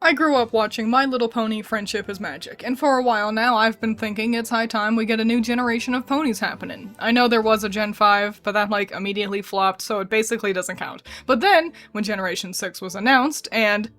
I grew up watching My Little Pony Friendship is Magic, and for a while now I've been thinking it's high time we get a new generation of ponies happening. I know there was a Gen 5, but that immediately flopped, so it basically doesn't count. But then, when Generation 6 was announced, and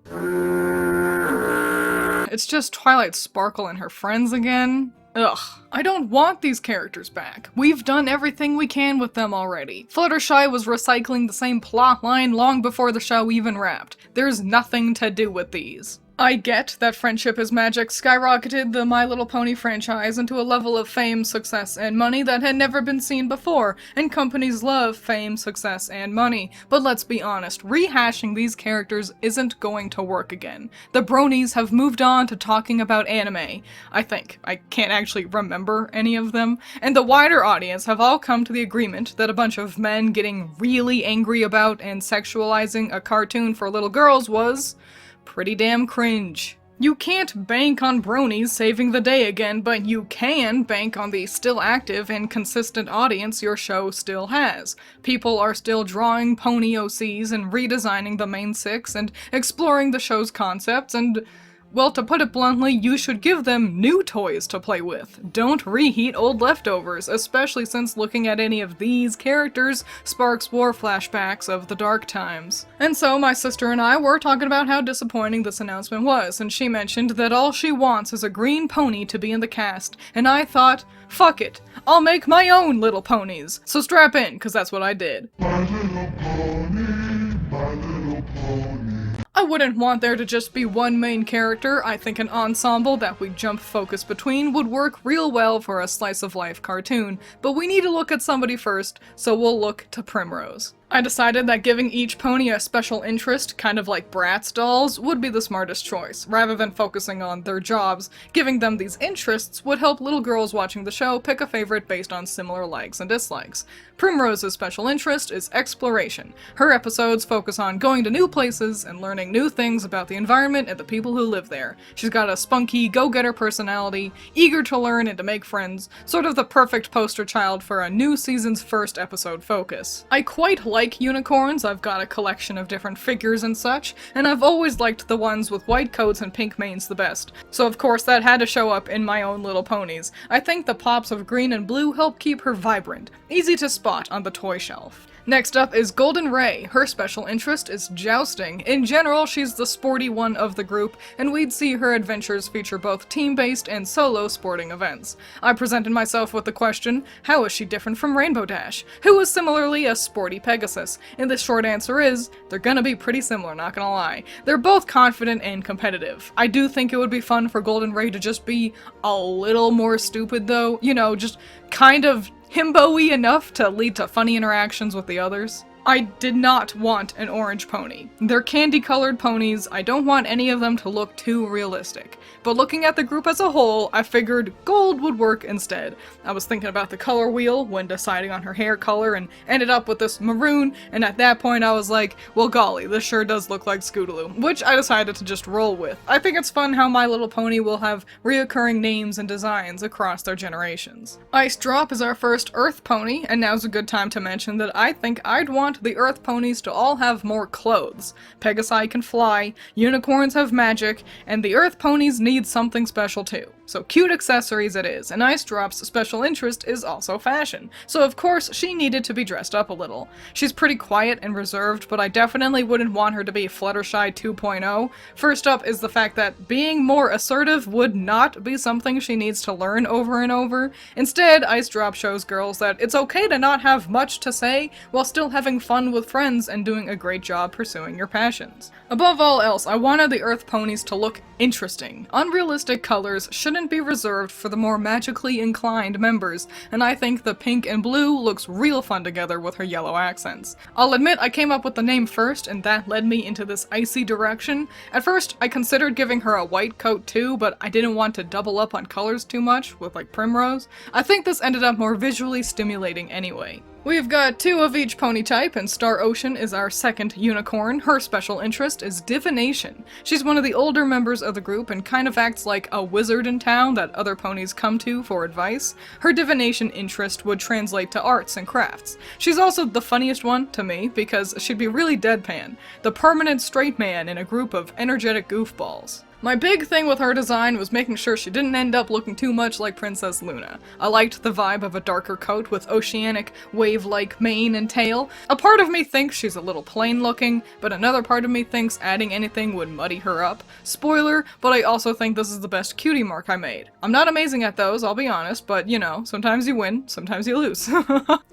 it's just Twilight Sparkle and her friends again. Ugh. I don't want these characters back. We've done everything we can with them already. Fluttershy was recycling the same plotline long before the show even wrapped. There's nothing to do with these. I get that Friendship is Magic skyrocketed the My Little Pony franchise into a level of fame, success, and money that had never been seen before, and companies love fame, success, and money. But let's be honest, rehashing these characters isn't going to work again. The bronies have moved on to talking about anime. I think. I can't actually remember any of them. And the wider audience have all come to the agreement that a bunch of men getting really angry about and sexualizing a cartoon for little girls was pretty damn cringe. You can't bank on bronies saving the day again, but you can bank on the still active and consistent audience your show still has. People are still drawing pony OCs and redesigning the main six and exploring the show's concepts and, well, to put it bluntly, you should give them new toys to play with. Don't reheat old leftovers, especially since looking at any of these characters sparks war flashbacks of the dark times. And so my sister and I were talking about how disappointing this announcement was, and she mentioned that all she wants is a green pony to be in the cast, and I thought, fuck it, I'll make my own little ponies. So strap in, cause that's what I did. My little pony, my little pony. I wouldn't want there to just be one main character. I think an ensemble that we jump focus between would work real well for a slice-of-life cartoon, but we need to look at somebody first, so we'll look to Primrose. I decided that giving each pony a special interest, kind of like Bratz dolls, would be the smartest choice. Rather than focusing on their jobs, giving them these interests would help little girls watching the show pick a favorite based on similar likes and dislikes. Primrose's special interest is exploration. Her episodes focus on going to new places and learning new things about the environment and the people who live there. She's got a spunky, go-getter personality, eager to learn and to make friends, sort of the perfect poster child for a new season's first episode focus. I quite like unicorns. I've got a collection of different figures and such, and I've always liked the ones with white coats and pink manes the best. So of course that had to show up in my own little ponies. I think the pops of green and blue help keep her vibrant, easy to spot on the toy shelf. Next up is Golden Ray. Her special interest is jousting. In general, she's the sporty one of the group, and we'd see her adventures feature both team-based and solo sporting events. I presented myself with the question, how is she different from Rainbow Dash, who is similarly a sporty Pegasus? And the short answer is, they're gonna be pretty similar, not gonna lie. They're both confident and competitive. I do think it would be fun for Golden Ray to just be a little more stupid though, you know, just kind of himbo-y enough to lead to funny interactions with the others. I did not want an orange pony. They're candy-colored ponies, I don't want any of them to look too realistic. But looking at the group as a whole, I figured gold would work instead. I was thinking about the color wheel when deciding on her hair color and ended up with this maroon, and at that point I was like, well golly, this sure does look like Scootaloo, which I decided to just roll with. I think it's fun how My Little Pony will have reoccurring names and designs across their generations. Ice Drop is our first Earth pony, and now's a good time to mention that I think I'd want the Earth ponies to all have more clothes. Pegasi can fly, unicorns have magic, and the Earth ponies need something special too. So cute accessories it is, and Ice Drop's special interest is also fashion. So of course she needed to be dressed up a little. She's pretty quiet and reserved, but I definitely wouldn't want her to be Fluttershy 2.0. First up is the fact that being more assertive would not be something she needs to learn over and over. Instead, Ice Drop shows girls that it's okay to not have much to say while still having fun with friends and doing a great job pursuing your passions. Above all else, I wanted the Earth ponies to look interesting. Unrealistic colors shouldn't be reserved for the more magically inclined members, and I think the pink and blue looks real fun together with her yellow accents. I'll admit I came up with the name first, and that led me into this icy direction. At first, I considered giving her a white coat too, but I didn't want to double up on colors too much with like Primrose. I think this ended up more visually stimulating anyway. We've got 2 of each pony type, and Star Ocean is our second unicorn. Her special interest is divination. She's one of the older members of the group and kind of acts like a wizard in town that other ponies come to for advice. Her divination interest would translate to arts and crafts. She's also the funniest one to me because she'd be really deadpan, the permanent straight man in a group of energetic goofballs. My big thing with her design was making sure she didn't end up looking too much like Princess Luna. I liked the vibe of a darker coat with oceanic, wave-like mane and tail. A part of me thinks she's a little plain looking, but another part of me thinks adding anything would muddy her up. Spoiler, but I also think this is the best cutie mark I made. I'm not amazing at those, I'll be honest, but you know, sometimes you win, sometimes you lose.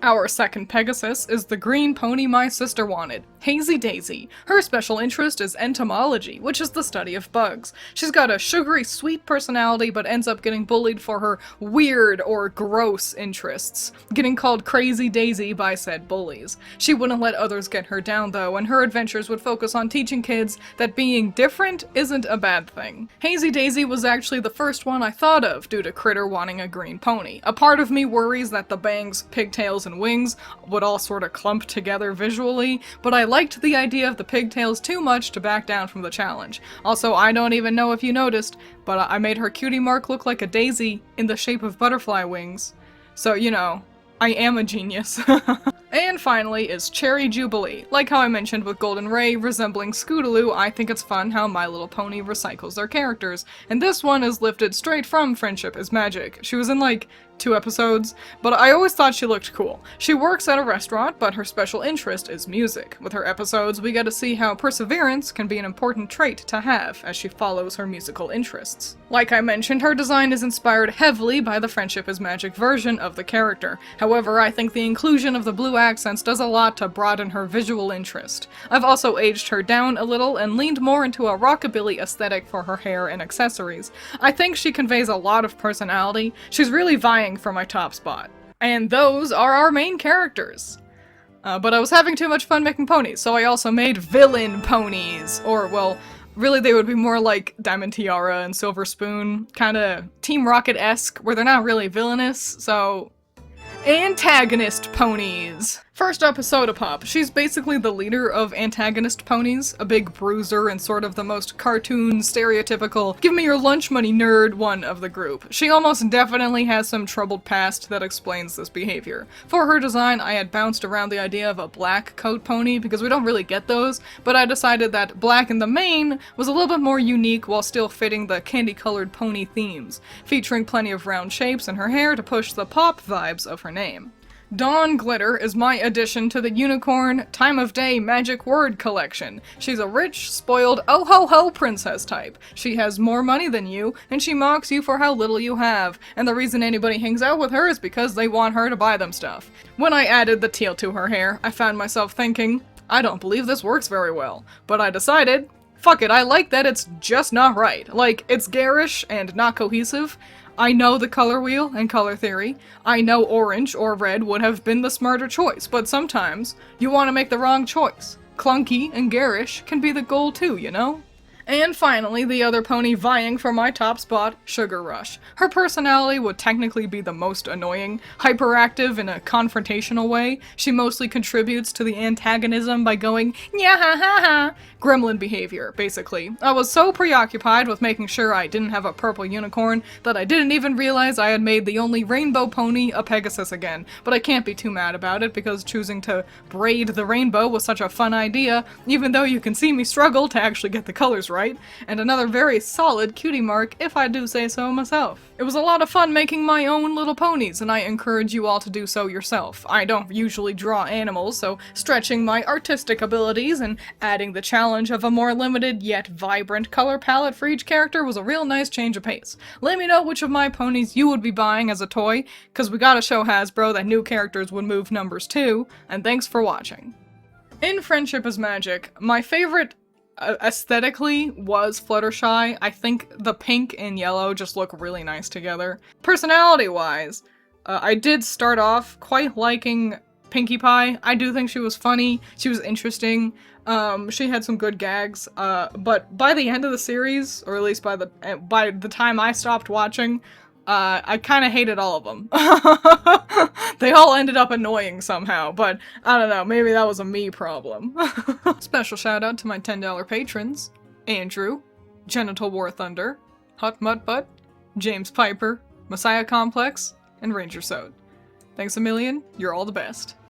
Our second Pegasus is the green pony my sister wanted, Hazy Daisy. Her special interest is entomology, which is the study of bugs. She's got a sugary, sweet personality, but ends up getting bullied for her weird or gross interests, getting called Crazy Daisy by said bullies. She wouldn't let others get her down though, and her adventures would focus on teaching kids that being different isn't a bad thing. Hazy Daisy was actually the first one I thought of due to Critter wanting a green pony. A part of me worries that the bangs, pigtails, and wings would all sort of clump together visually, but I liked the idea of the pigtails too much to back down from the challenge. Also, I don't even know if you noticed, but I made her cutie mark look like a daisy in the shape of butterfly wings. So, you know, I am a genius. And finally is Cherry Jubilee. Like how I mentioned with Golden Ray resembling Scootaloo, I think it's fun how My Little Pony recycles their characters, and this one is lifted straight from Friendship is Magic. She was in like 2 episodes, but I always thought she looked cool. She works at a restaurant, but her special interest is music. With her episodes, we get to see how perseverance can be an important trait to have as she follows her musical interests. Like I mentioned, her design is inspired heavily by the Friendship is Magic version of the character. However, I think the inclusion of the blue accents does a lot to broaden her visual interest. I've also aged her down a little and leaned more into a rockabilly aesthetic for her hair and accessories. I think she conveys a lot of personality. She's really vying for my top spot. And those are our main characters. But I was having too much fun making ponies, so I also made villain ponies. Or, well, really they would be more like Diamond Tiara and Silver Spoon, kinda Team Rocket-esque, where they're not really villainous, so Antagonist ponies. First up is Soda Pop. She's basically the leader of Antagonist ponies, a big bruiser and sort of the most cartoon, stereotypical, give me your lunch money nerd one of the group. She almost definitely has some troubled past that explains this behavior. For her design, I had bounced around the idea of a black coat pony because we don't really get those, but I decided that black in the mane was a little bit more unique while still fitting the candy-colored pony themes, featuring plenty of round shapes in her hair to push the pop vibes of her name. Dawn Glitter is my addition to the Unicorn Time of Day Magic Word Collection. She's a rich, spoiled, oh-ho-ho princess type. She has more money than you, and she mocks you for how little you have. And the reason anybody hangs out with her is because they want her to buy them stuff. When I added the teal to her hair, I found myself thinking, I don't believe this works very well. But I decided, fuck it, I like that it's just not right. Like, it's garish and not cohesive. I know the color wheel and color theory. I know orange or red would have been the smarter choice, but sometimes you want to make the wrong choice. Clunky and garish can be the goal too, you know? And finally, the other pony vying for my top spot, Sugar Rush. Her personality would technically be the most annoying, hyperactive in a confrontational way. She mostly contributes to the antagonism by going, nya ha ha ha, gremlin behavior, basically. I was so preoccupied with making sure I didn't have a purple unicorn that I didn't even realize I had made the only rainbow pony a Pegasus again, but I can't be too mad about it because choosing to braid the rainbow was such a fun idea, even though you can see me struggle to actually get the colors right, and another very solid cutie mark if I do say so myself. It was a lot of fun making my own little ponies, and I encourage you all to do so yourself. I don't usually draw animals, so stretching my artistic abilities and adding the challenge of a more limited yet vibrant color palette for each character was a real nice change of pace. Let me know which of my ponies you would be buying as a toy, cause we gotta show Hasbro that new characters would move numbers too, and thanks for watching. In Friendship is Magic, my favorite aesthetically was Fluttershy. I think the pink and yellow just look really nice together. Personality-wise, I did start off quite liking Pinkie Pie. I do think she was funny, she was interesting, she had some good gags, but by the end of the series, or at least by the time I stopped watching, I kind of hated all of them. They all ended up annoying somehow, but I don't know, maybe that was a me problem. Special shout out to my $10 patrons: Andrew, Genital War Thunder, Hut Mutt Butt, James Piper, Messiah Complex, and Ranger Sode. Thanks a million, you're all the best.